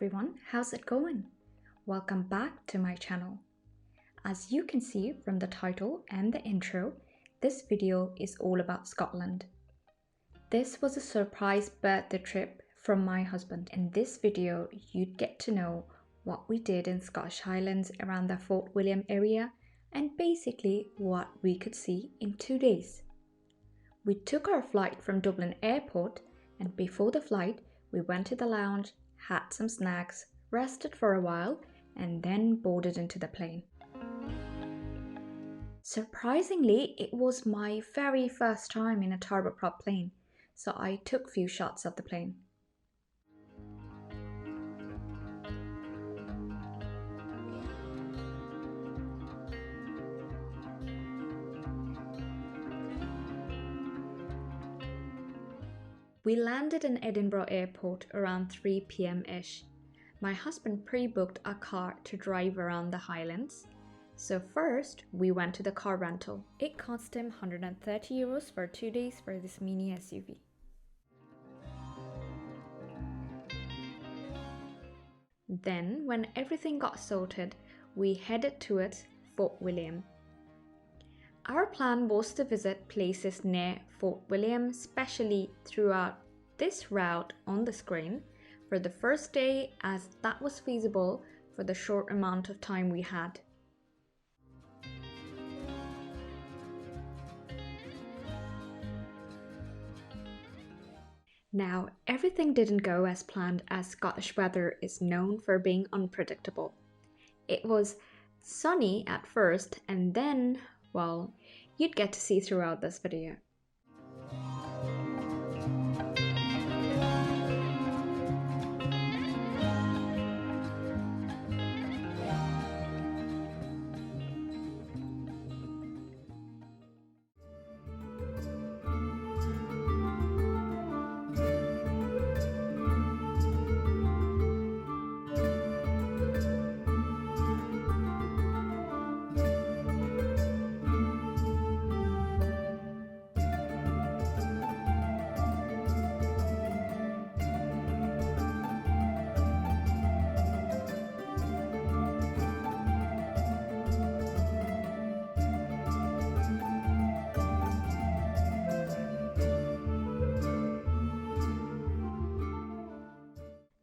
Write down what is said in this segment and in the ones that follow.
everyone, how's it going? Welcome back to my channel. As you can see from the title and the intro, this video is all about Scotland. This was a surprise birthday trip from my husband. In this video, you'd get to know what we did in Scottish Highlands around the Fort William area and basically what we could see in 2 days. We took our flight from Dublin Airport, and before the flight, we went to the lounge, had some snacks, rested for a while, and then boarded into the plane. Surprisingly, it was my very first time in a turboprop plane, so I took few shots of the plane. We landed in Edinburgh Airport around 3 p.m-ish. My husband pre-booked a car to drive around the Highlands. So first, we went to the car rental. It cost him €130 for 2 days for this mini SUV. Then, when everything got sorted, we headed towards Fort William. Our plan was to visit places near Fort William, especially throughout this route on the screen, for the first day, as that was feasible for the short amount of time we had. Now, everything didn't go as planned, as Scottish weather is known for being unpredictable. It was sunny at first, and then, well, you'd get to see throughout this video.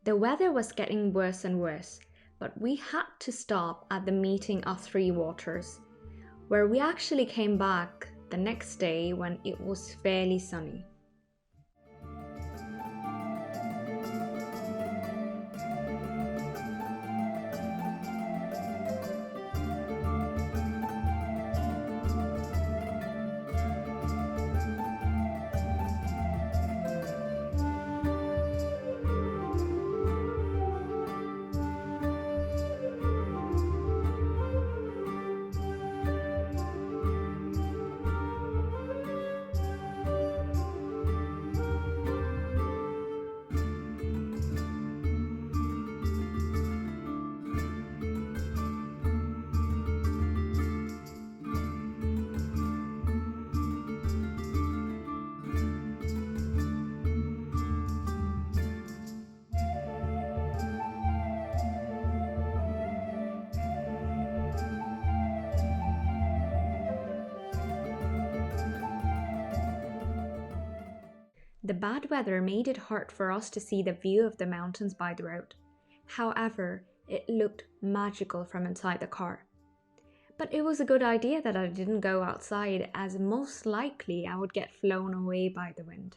The weather was getting worse and worse, but we had to stop at the meeting of Three Waters, where we actually came back the next day when it was fairly sunny. The bad weather made it hard for us to see the view of the mountains by the road. However, it looked magical from inside the car. But it was a good idea that I didn't go outside, as most likely I would get flown away by the wind.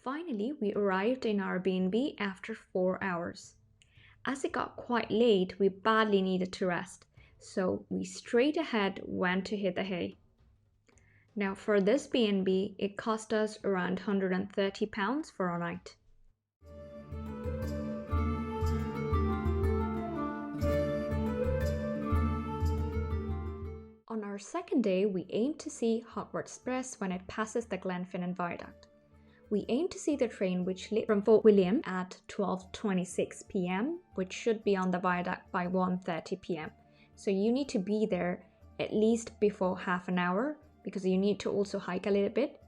Finally, we arrived in our B&B after 4 hours. As it got quite late, we badly needed to rest, so we straight ahead went to hit the hay. Now for this B&B, it cost us around £130 for a night. On our second day, we aimed to see Hogwarts Express when it passes the Glenfinnan Viaduct. We aimed to see the train which left from Fort William at 12:26 p.m, which should be on the viaduct by 1:30 p.m. So you need to be there at least before half an hour, because you need to also hike a little bit.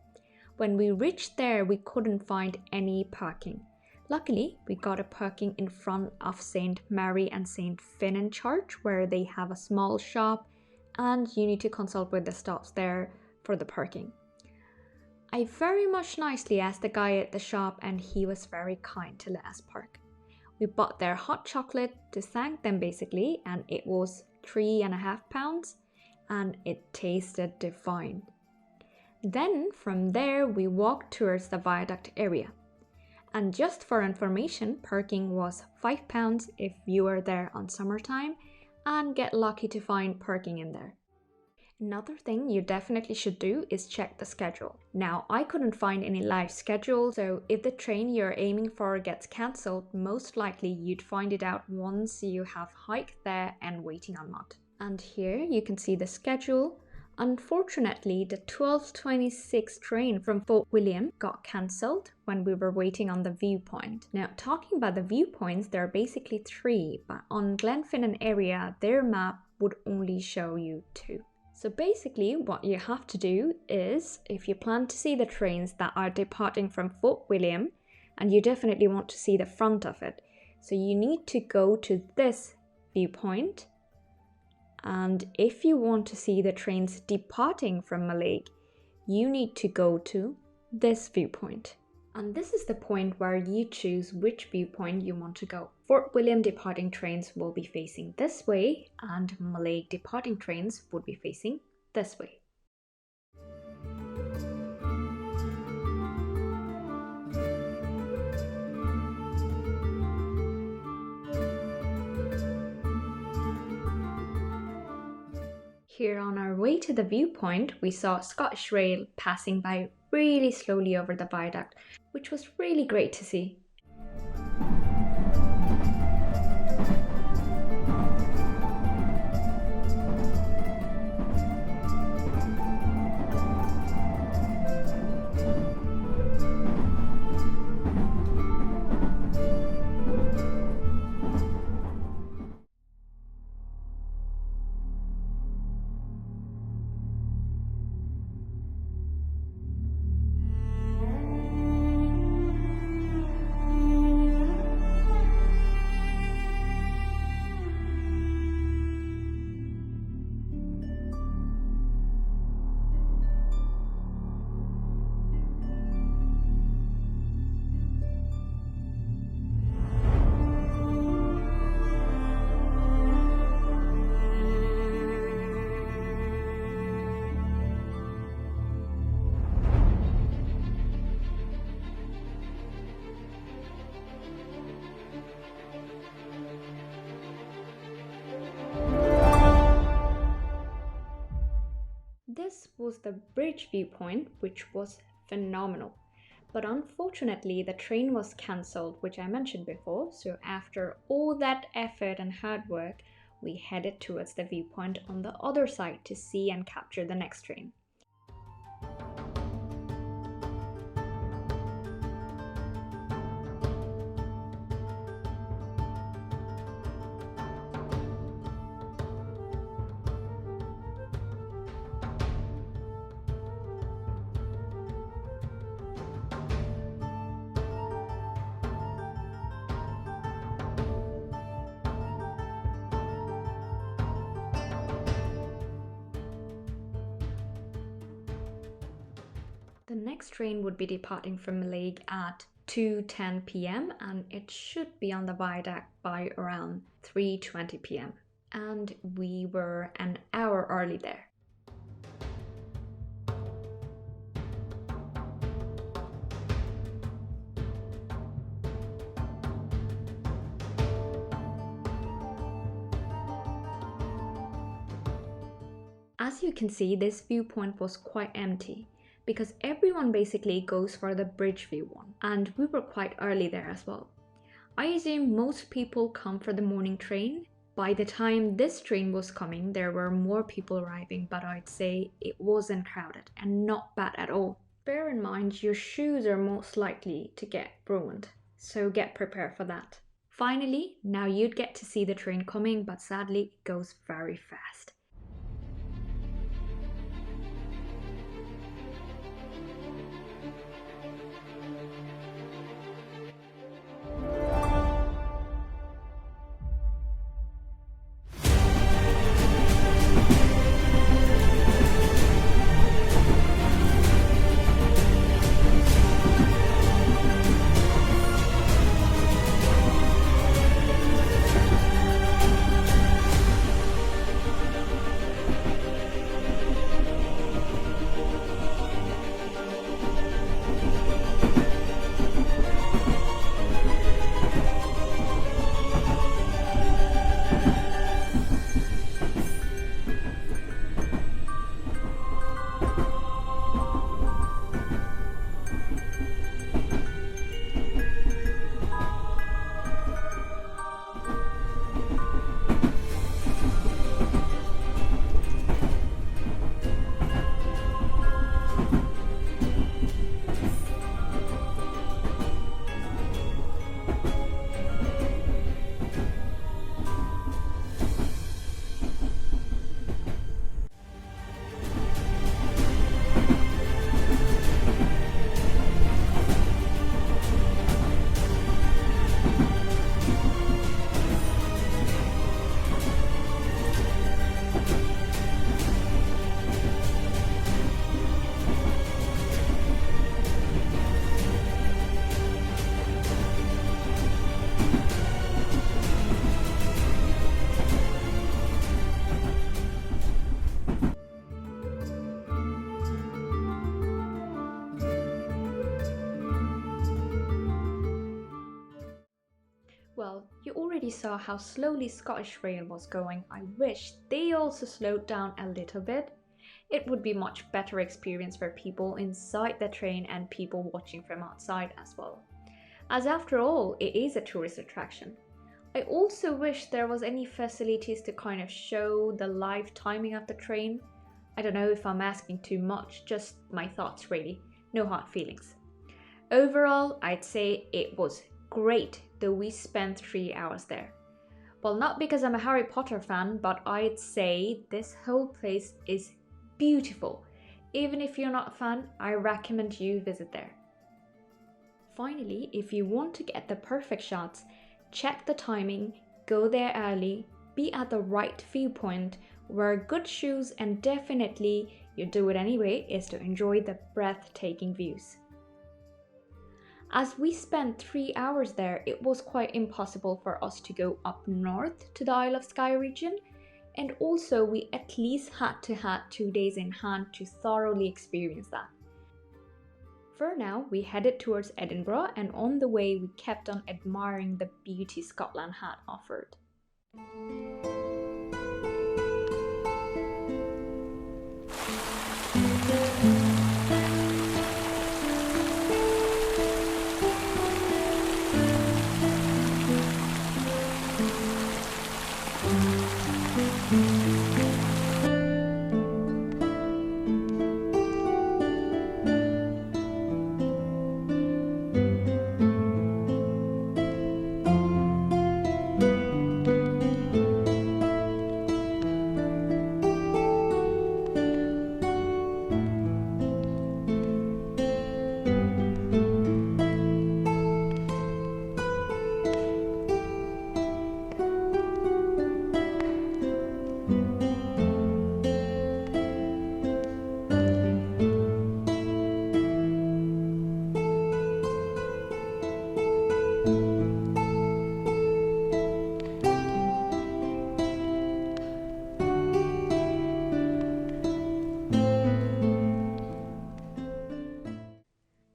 When we reached there, we couldn't find any parking. Luckily, we got a parking in front of St. Mary and St. Finnan Church, where they have a small shop, and you need to consult with the stops there for the parking. I very much nicely asked the guy at the shop, and he was very kind to let us park. We bought their hot chocolate to thank them basically, and it was £3.50, and it tasted divine. Then from there we walked towards the viaduct area. And just for information, parking was £5 if you were there on summertime, and get lucky to find parking in there. Another thing you definitely should do is check the schedule. Now, I couldn't find any live schedule, so if the train you're aiming for gets cancelled, most likely you'd find it out once you have hiked there and waiting on mud. And here you can see the schedule. Unfortunately, the 12:26 train from Fort William got cancelled when we were waiting on the viewpoint. Now, talking about the viewpoints, there are basically 3, but on Glenfinnan area, their map would only show you 2. So basically what you have to do is, if you plan to see the trains that are departing from Fort William, and you definitely want to see the front of it, so you need to go to this viewpoint. And if you want to see the trains departing from Mallaig, you need to go to this viewpoint. And this is the point where you choose which viewpoint you want to go. Fort William departing trains will be facing this way, and Mallaig departing trains would be facing this way. Here on our way to the viewpoint, we saw Scottish Rail passing by really slowly over the viaduct, which was really great to see. This was the bridge viewpoint, which was phenomenal. But unfortunately, the train was cancelled, which I mentioned before, so after all that effort and hard work, we headed towards the viewpoint on the other side to see and capture the next train. The next train would be departing from Mallaig at 2:10 p.m. and it should be on the viaduct by around 3:20 p.m. And we were an hour early there. As you can see, this viewpoint was quite empty because everyone basically goes for the bridge view one, and we were quite early there as well. I assume most people come for the morning train. By the time this train was coming, there were more people arriving, but I'd say it wasn't crowded and not bad at all. Bear in mind, your shoes are most likely to get ruined, so get prepared for that. Finally, now you'd get to see the train coming, but sadly it goes very fast. Well, you already saw how slowly Scottish Rail was going. I wish they also slowed down a little bit. It would be much better experience for people inside the train and people watching from outside as well. As after all, it is a tourist attraction. I also wish there was any facilities to kind of show the live timing of the train. I don't know if I'm asking too much, just my thoughts really, no hard feelings. Overall, I'd say it was great, though we spent 3 hours there. Well, not because I'm a Harry Potter fan, but I'd say this whole place is beautiful. Even if you're not a fan, I recommend you visit there. Finally, if you want to get the perfect shots, check the timing, go there early, be at the right viewpoint, wear good shoes, and definitely, you do it anyway, is to enjoy the breathtaking views. As we spent 3 hours there, it was quite impossible for us to go up north to the Isle of Skye region, and also we at least had to have 2 days in hand to thoroughly experience that. For now, we headed towards Edinburgh, and on the way we kept on admiring the beauty Scotland had offered.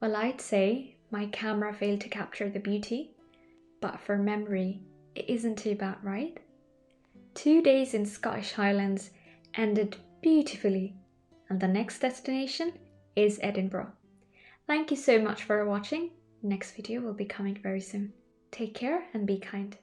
Well, I'd say my camera failed to capture the beauty, but for memory, it isn't too bad, right? 2 days in Scottish Highlands ended beautifully. And the next destination is Edinburgh. Thank you so much for watching. Next video will be coming very soon. Take care and be kind.